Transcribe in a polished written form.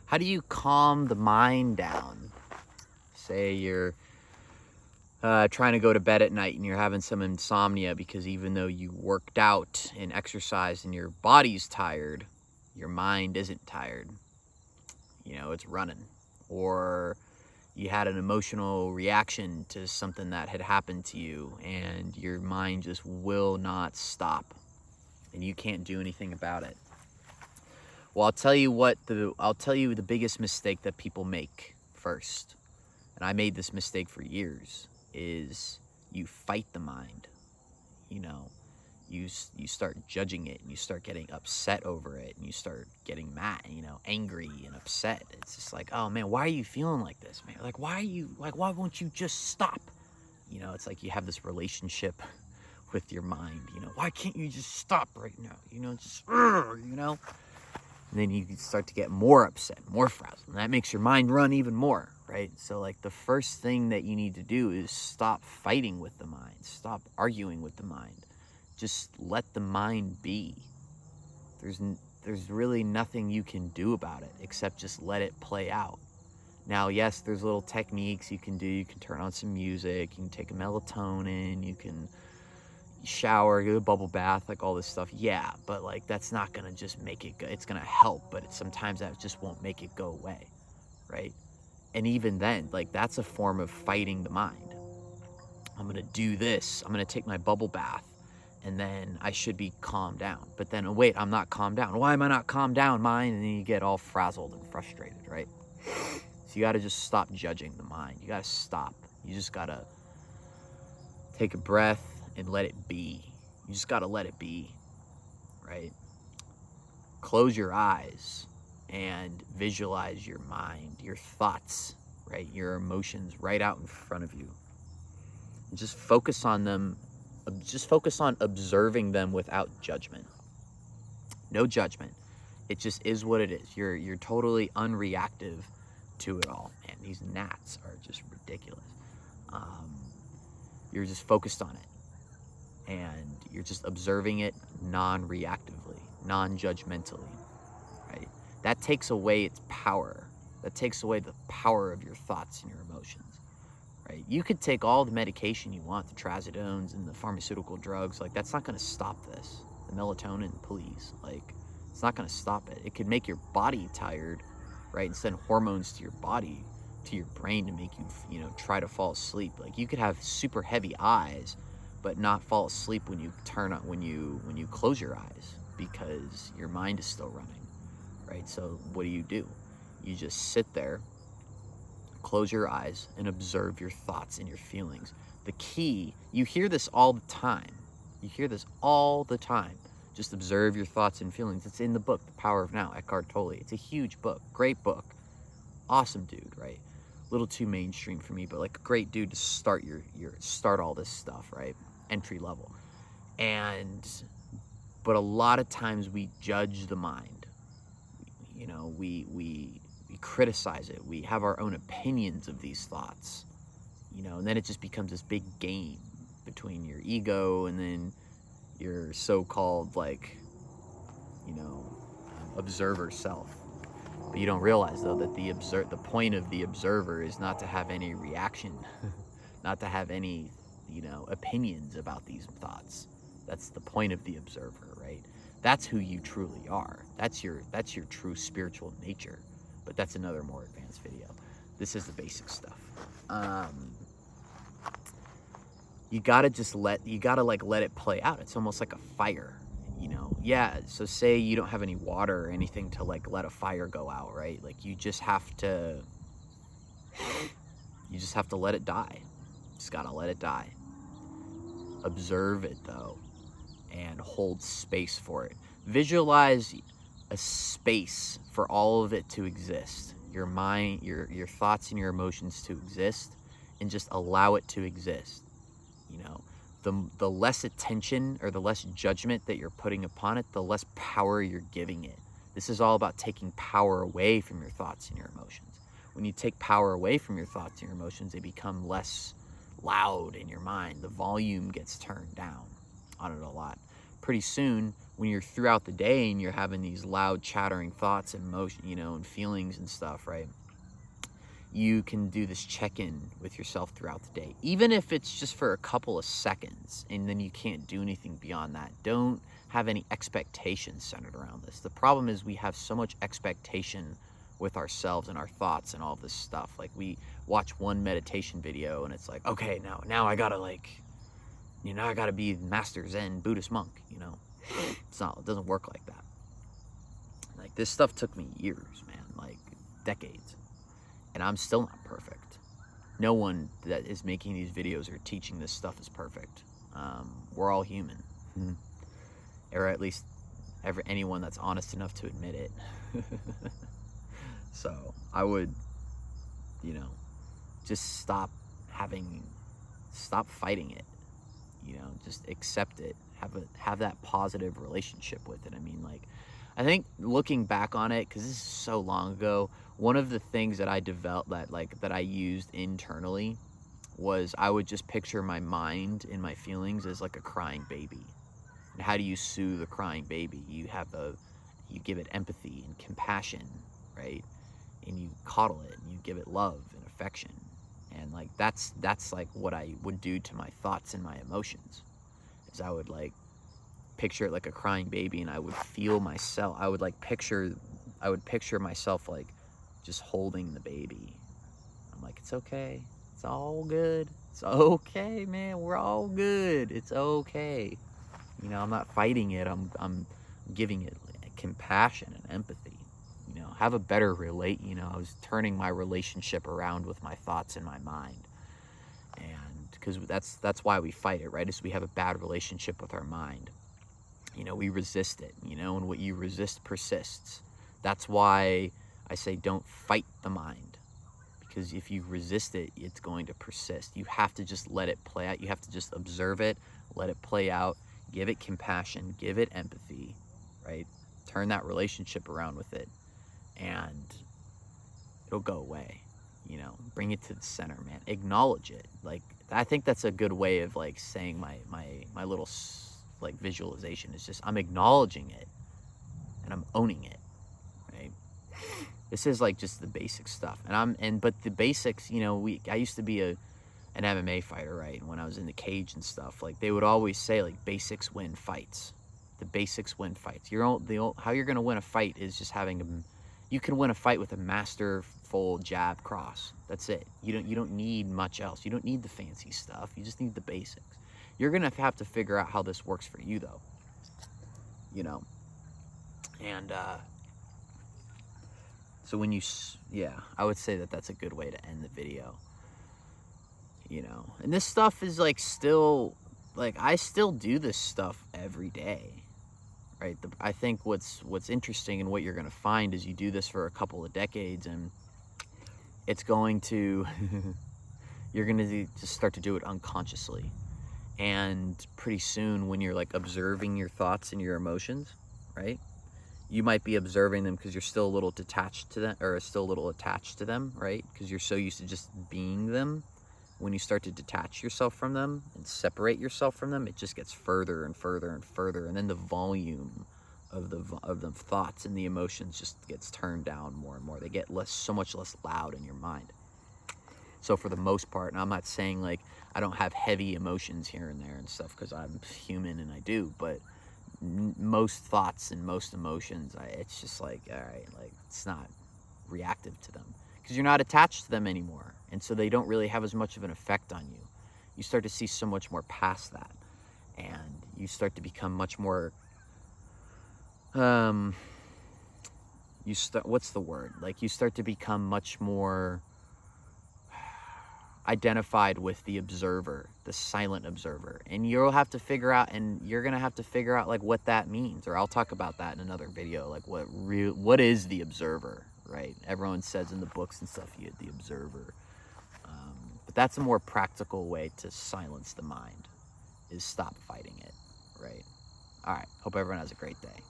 How do you calm the mind down? Say you're trying to go to bed at night and you're having some insomnia because even though you worked out and exercised and your body's tired, your mind isn't tired. You know, it's running. Or you had an emotional reaction to something that had happened to you and your mind just will not stop and you can't do anything about it. Well, I'll tell you the biggest mistake that people make first. And I made this mistake for years, is you fight the mind. You know, you start judging it and you start getting upset over it and you start getting mad, angry and upset. It's just like, oh man, why are you feeling like this, man? Like, why won't you just stop? It's like you have this relationship with your mind, why can't you just stop right now? And then you start to get more upset, more frazzled, and that makes your mind run even more, right? So like the first thing that you need to do is stop fighting with the mind, stop arguing with the mind. Just let the mind be. There's really nothing you can do about it except just let it play out. Now, yes, there's little techniques you can do. You can turn on some music, you can take a melatonin, you can shower, get a bubble bath, like all this stuff. Yeah, but like that's not gonna just make it go. It's gonna help, but sometimes that just won't make it go away, right? And even then, like that's a form of fighting the mind. I'm gonna do this, I'm gonna take my bubble bath, and then I should be calmed down. But then, oh, wait, I'm not calmed down. Why am I not calmed down, mind? And then you get all frazzled and frustrated, right? So you gotta just stop judging the mind. You gotta stop. You just gotta take a breath and let it be. You just gotta let it be, right? Close your eyes and visualize your mind, your thoughts, right? Your emotions right out in front of you. And just focus on them. Just focus on observing them without judgment. No judgment. It just is what it is. You're totally unreactive to it all. Man, these gnats are just ridiculous. You're just focused on it. And you're just observing it non-reactively, non-judgmentally, right? That takes away its power. That takes away the power of your thoughts and your emotions, right? You could take all the medication you want, the trazodones and the pharmaceutical drugs. Like, that's not going to stop this. The melatonin, please. Like, it's not going to stop it. It could make your body tired, right? And send hormones to your body, to your brain to make you, try to fall asleep. Like, you could have super heavy eyes, but not fall asleep when you when you close your eyes because your mind is still running, right? So what do? You just sit there, close your eyes, and observe your thoughts and your feelings. The key, you hear this all the time. Just observe your thoughts and feelings. It's in the book, The Power of Now, Eckhart Tolle. It's a huge book, great book, awesome dude, right? A little too mainstream for me, but like a great dude to start start all this stuff, right? Entry level. But a lot of times we judge the mind. We criticize it. We have our own opinions of these thoughts, and then it just becomes this big game between your ego and then your so-called observer self. But you don't realize though that the point of the observer is not to have any reaction, not to have any opinions about these thoughts. That's the point of the observer, right? That's who you truly are. That's your true spiritual nature. But that's another more advanced video. This is the basic stuff. You gotta let it play out. It's almost like a fire, Yeah, so say you don't have any water or anything to let a fire go out, right? Like you just have to let it die. Just gotta let it die. Observe it though, and hold space for it. Visualize a space for all of it to exist. Your mind, your thoughts and your emotions to exist, and just allow it to exist. The less attention or the less judgment that you're putting upon it, the less power you're giving it. This is all about taking power away from your thoughts and your emotions. When you take power away from your thoughts and your emotions, they become less loud in your mind. The volume gets turned down on it a lot. Pretty soon, when you're throughout the day and you're having these loud chattering thoughts and motion, you know, and feelings and stuff, right? You can do this check-in with yourself throughout the day, even if it's just for a couple of seconds, and then you can't do anything beyond that. Don't have any expectations centered around this. The problem is we have so much expectation with ourselves and our thoughts and all this stuff. Like, we watch one meditation video and it's like, okay, now I gotta, like, you know, I gotta be master Zen Buddhist monk, you know. It doesn't work like that. Like, this stuff took me years, man, like decades, and I'm still not perfect. No one that is making these videos or teaching this stuff is perfect. We're all human. Or at least anyone that's honest enough to admit it. So I would, you know, just stop fighting it, you know, just accept it, have that positive relationship with it. I mean, like, I think looking back on it, because this is so long ago, one of the things that I developed that I used internally was I would just picture my mind and my feelings as like a crying baby. And how do you soothe a crying baby? You give it empathy and compassion, right? And you coddle it and you give it love and affection. And like that's like what I would do to my thoughts and my emotions. Is I would like picture it like a crying baby, and I would feel myself. I would picture myself like just holding the baby. I'm like, it's okay. It's all good. It's okay, man. We're all good. It's okay. You know, I'm not fighting it. I'm giving it compassion and empathy. You know, have a better you know, I was turning my relationship around with my thoughts and my mind. And because that's why we fight it, right? Is we have a bad relationship with our mind. You know, we resist it, you know, and what you resist persists. That's why I say don't fight the mind. Because if you resist it, it's going to persist. You have to just let it play out. You have to just observe it, let it play out, give it compassion, give it empathy, right? Turn that relationship around with it, and it'll go away. You know, bring it to the center, man. Acknowledge it. Like, I think that's a good way of like saying my little like visualization is just I'm acknowledging it and I'm owning it, right? This is like just the basic stuff, but the basics, you know, I used to be an MMA fighter, right? And when I was in the cage and stuff, like they would always say like basics win fights. The basics win fights. How you're gonna win a fight is just you can win a fight with a masterful jab cross. That's it. You don't need much else. You don't need the fancy stuff. You just need the basics. You're gonna have to figure out how this works for you, though. You know, and so I would say that's a good way to end the video. You know, and this stuff is like still, like I still do this stuff every day, right? I think what's interesting and what you're gonna find is you do this for a couple of decades, and it's going to you're gonna just start to do it unconsciously. And pretty soon, when you're like observing your thoughts and your emotions, right? You might be observing them because you're still a little detached to them, or still a little attached to them, right? Because you're so used to just being them. When you start to detach yourself from them and separate yourself from them, it just gets further and further and further. And then the volume of the thoughts and the emotions just gets turned down more and more. They get so much less loud in your mind. So for the most part, and I'm not saying like I don't have heavy emotions here and there and stuff, because I'm human and I do, but most thoughts and most emotions, it's just like, all right, like it's not reactive to them because you're not attached to them anymore. And so they don't really have as much of an effect on you. You start to see so much more past that, and you start to become much more, what's the word? Like you start to become much more identified with the observer, the silent observer. And you're gonna have to figure out like what that means, or I'll talk about that in another video, like what is the observer, right? Everyone says in the books and stuff, you the observer. But that's a more practical way to silence the mind, is stop fighting it, right? All right, hope everyone has a great day.